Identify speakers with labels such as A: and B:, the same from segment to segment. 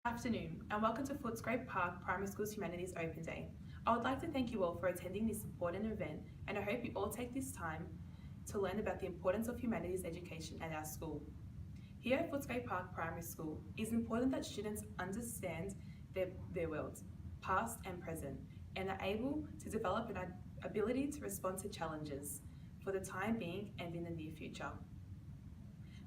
A: Afternoon and welcome to Footscray Park Primary School's Humanities Open Day. I would like to thank you all for attending this important event, and I hope you all take this time to learn about the importance of humanities education at our school. Here at Footscray Park Primary School, it is important that students understand their world, past and present, and are able to develop an ability to respond to challenges for the time being and in the near future.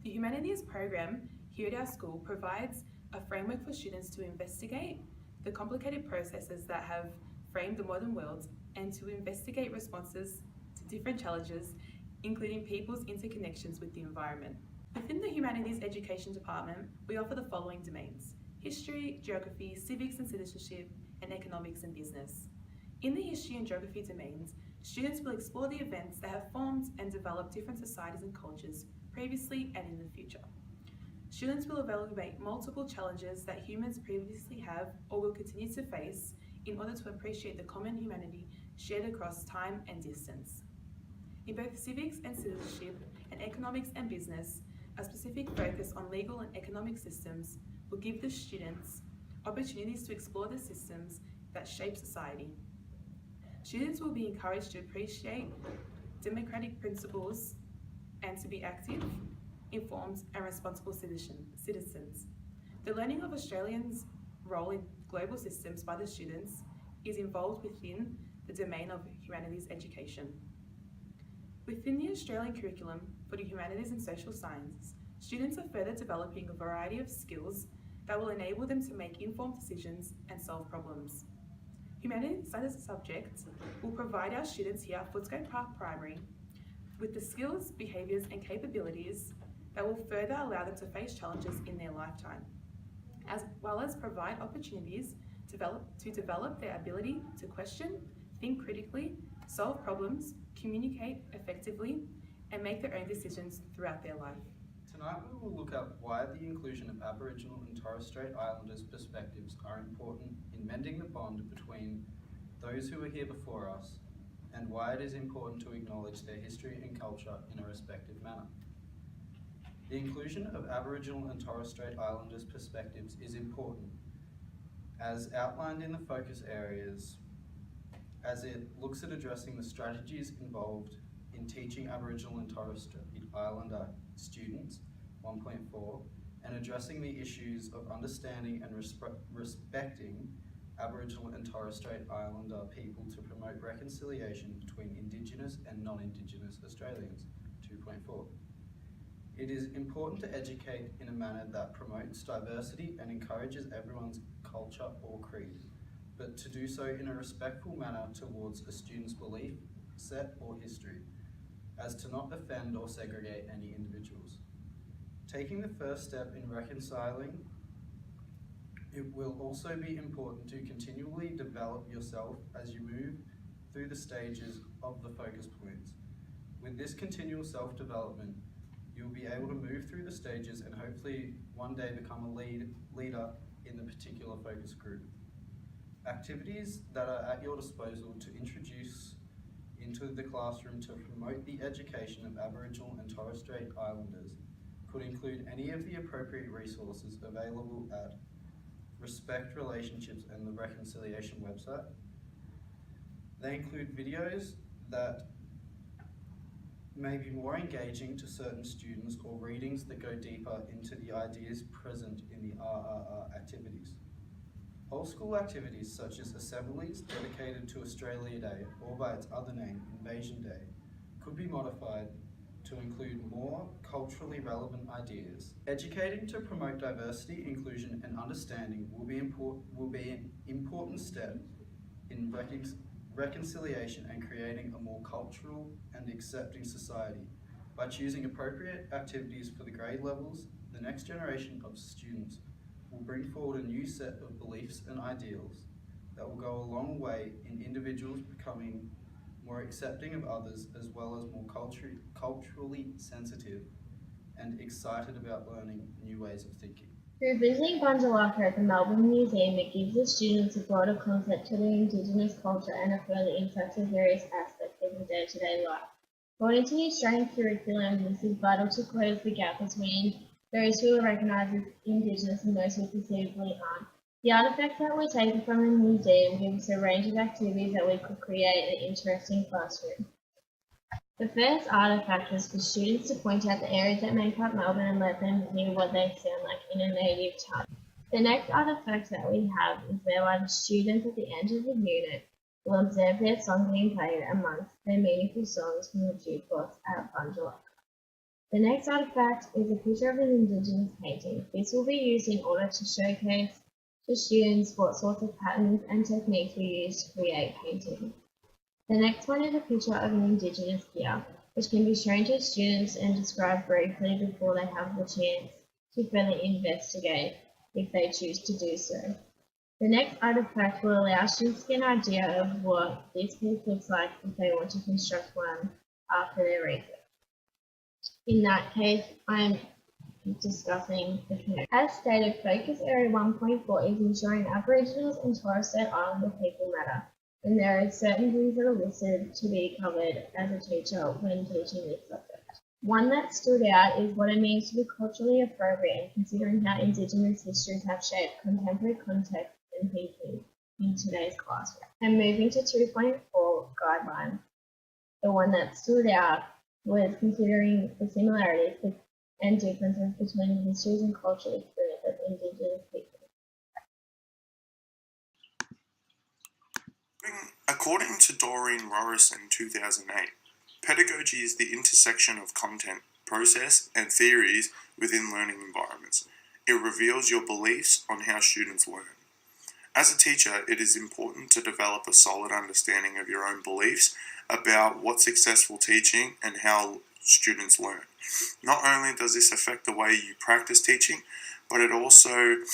A: The Humanities program here at our school provides a framework for students to investigate the complicated processes that have framed the modern world and to investigate responses to different challenges, including people's interconnections with the environment. Within the Humanities Education Department, we offer the following domains: history, geography, civics and citizenship, and economics and business. In the history and geography domains, students will explore the events that have formed and developed different societies and cultures previously and in the future. Students will evaluate multiple challenges that humans previously have or will continue to face in order to appreciate the common humanity shared across time and distance. In both civics and citizenship and economics and business, a specific focus on legal and economic systems will give the students opportunities to explore the systems that shape society. Students will be encouraged to appreciate democratic principles and to be active, informed and responsible citizens. The learning of Australians' role in global systems by the students is involved within the domain of humanities education. Within the Australian curriculum for the humanities and social sciences, students are further developing a variety of skills that will enable them to make informed decisions and solve problems. Humanities as a subject will provide our students here at Footscray Park Primary with the skills, behaviours and capabilities that will further allow them to face challenges in their lifetime, as well as provide opportunities to develop their ability to question, think critically, solve problems, communicate effectively, and make their own decisions throughout their life.
B: Tonight we will look at why the inclusion of Aboriginal and Torres Strait Islanders' perspectives are important in mending the bond between those who were here before us, and why it is important to acknowledge their history and culture in a respective manner. The inclusion of Aboriginal and Torres Strait Islanders' perspectives is important, as outlined in the focus areas, as it looks at addressing the strategies involved in teaching Aboriginal and Torres Strait Islander students, 1.4, and addressing the issues of understanding and respecting Aboriginal and Torres Strait Islander people to promote reconciliation between Indigenous and non-Indigenous Australians, 2.4. It is important to educate in a manner that promotes diversity and encourages everyone's culture or creed, but to do so in a respectful manner towards a student's belief, set or history, as to not offend or segregate any individuals. Taking the first step in reconciling, it will also be important to continually develop yourself as you move through the stages of the focus points. With this continual self-development, you'll be able to move through the stages and hopefully one day become a leader in the particular focus group. Activities that are at your disposal to introduce into the classroom to promote the education of Aboriginal and Torres Strait Islanders could include any of the appropriate resources available at Respect Relationships and the Reconciliation website. They include videos that may be more engaging to certain students or readings that go deeper into the ideas present in the RRR activities. Whole school activities such as assemblies dedicated to Australia Day or by its other name, Invasion Day, could be modified to include more culturally relevant ideas. Educating to promote diversity, inclusion and understanding will be an important step in reconciliation and creating a more cultural and accepting society. By choosing appropriate activities for the grade levels, the next generation of students will bring forward a new set of beliefs and ideals that will go a long way in individuals becoming more accepting of others, as well as more culturally sensitive and excited about learning new ways of thinking.
C: Through visiting Bunjalaka at the Melbourne Museum, it gives the students a broader concept to their Indigenous culture and a further insight to various aspects of their day-to-day life. According to the Australian curriculum, this is vital to close the gap between those who are recognised as Indigenous and those who perceivably aren't. The artefacts that were taken from the museum give us a range of activities that we could create an interesting classroom. The first artifact was for students to point out the areas that make up Melbourne and let them hear what they sound like in a native tongue. The next artifact that we have is whereby the students at the end of the unit will observe their song being played amongst their meaningful songs from the jukebox at Bundjalung. The next artifact is a picture of an Indigenous painting. This will be used in order to showcase to students what sorts of patterns and techniques we use to create painting. The next one is a picture of an Indigenous gear, which can be shown to students and described briefly before they have the chance to further investigate if they choose to do so. The next artifact will allow students to get an idea of what this piece looks like if they want to construct one after their research. In that case, I'm discussing the canoe. As stated, Focus Area 1.4 is ensuring Aboriginals and Torres Strait Islander people matter, and there are certain things that are listed to be covered as a teacher when teaching this subject. One that stood out is what it means to be culturally appropriate and considering how Indigenous histories have shaped contemporary context and thinking in today's classroom. And moving to 2.4 guidelines, the one that stood out was considering the similarities and differences between the histories and cultural experience of Indigenous people.
D: According to Doreen Rorison 2008, pedagogy is the intersection of content, process, and theories within learning environments. It reveals your beliefs on how students learn. As a teacher, it is important to develop a solid understanding of your own beliefs about what successful teaching and how students learn. Not only does this affect the way you practice teaching, but it also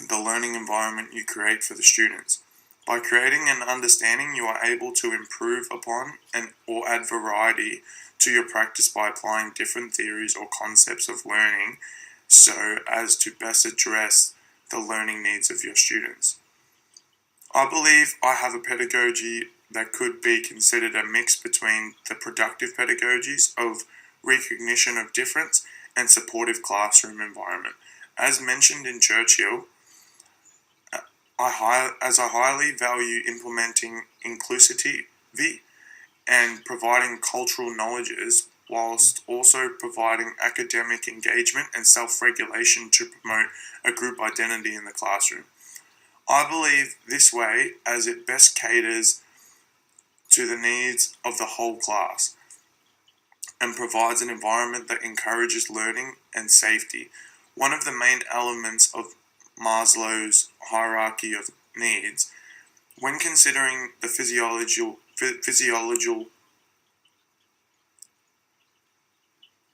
D: the learning environment you create for the students. By creating an understanding, you are able to improve upon or add variety to your practice by applying different theories or concepts of learning so as to best address the learning needs of your students. I believe I have a pedagogy that could be considered a mix between the productive pedagogies of recognition of difference and supportive classroom environment. As mentioned in Churchill, I highly value implementing inclusivity and providing cultural knowledges whilst also providing academic engagement and self-regulation to promote a group identity in the classroom. I believe this way as it best caters to the needs of the whole class and provides an environment that encourages learning and safety. One of the main elements of Maslow's hierarchy of needs, when considering the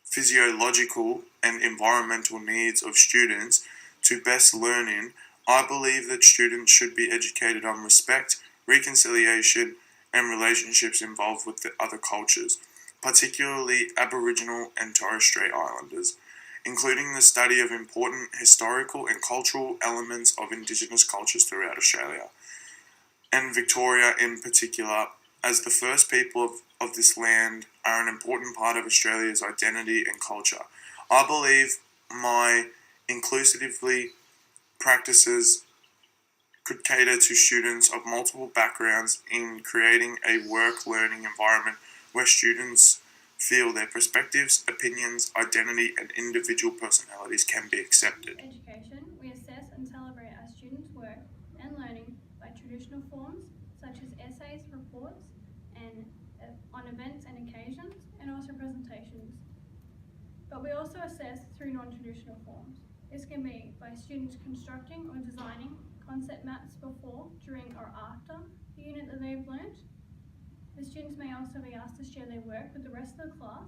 D: physiological and environmental needs of students to best learn in, I believe that students should be educated on respect, reconciliation, and relationships involved with the other cultures, particularly Aboriginal and Torres Strait Islanders, including the study of important historical and cultural elements of Indigenous cultures throughout Australia, and Victoria in particular, as the first people of this land are an important part of Australia's identity and culture. I believe my inclusively practices could cater to students of multiple backgrounds in creating a work-learning environment where students feel their perspectives, opinions, identity, and individual personalities can be accepted.
E: Education, we assess and celebrate our students' work and learning by traditional forms such as essays, reports, and on events and occasions, and also presentations. But we also assess through non-traditional forms. This can be by students constructing or designing concept maps before, during, or after the unit that they've learnt. The students may also be asked to share their work with the rest of the class.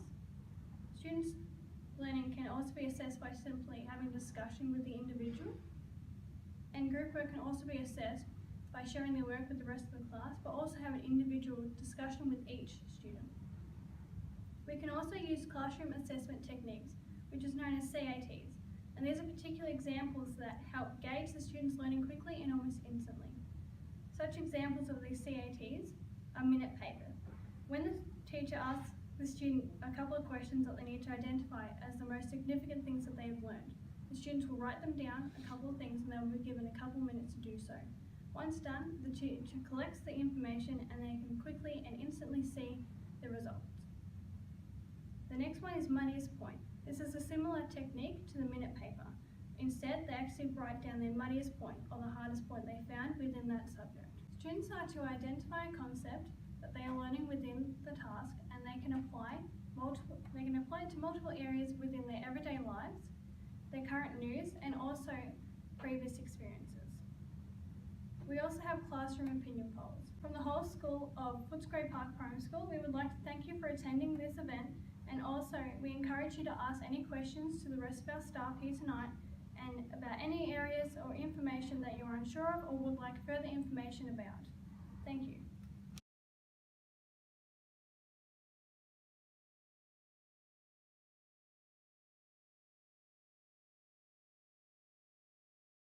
E: Students' learning can also be assessed by simply having discussion with the individual. And group work can also be assessed by sharing their work with the rest of the class, but also have an individual discussion with each student. We can also use classroom assessment techniques, which is known as CATs, and these are particular examples that help gauge the students' learning quickly and almost instantly. Such examples of these CATs are minute paper. When the teacher asks the student a couple of questions that they need to identify as the most significant things that they've learned. The students will write them down, a couple of things, and they'll be given a couple minutes to do so. Once done, the teacher collects the information and they can quickly and instantly see the results. The next one is muddiest point. This is a similar technique to the minute paper. Instead, they actually write down their muddiest point or the hardest point they found within that subject. Students are to identify a concept that they are learning within the task, and they can apply it to multiple areas within their everyday lives, their current news, and also previous experiences. We also have classroom opinion polls. From the whole school of Footscray Park Primary School, we would like to thank you for attending this event, and also we encourage you to ask any questions to the rest of our staff here tonight and about any areas or information that you're unsure of or would like further information about. Thank you.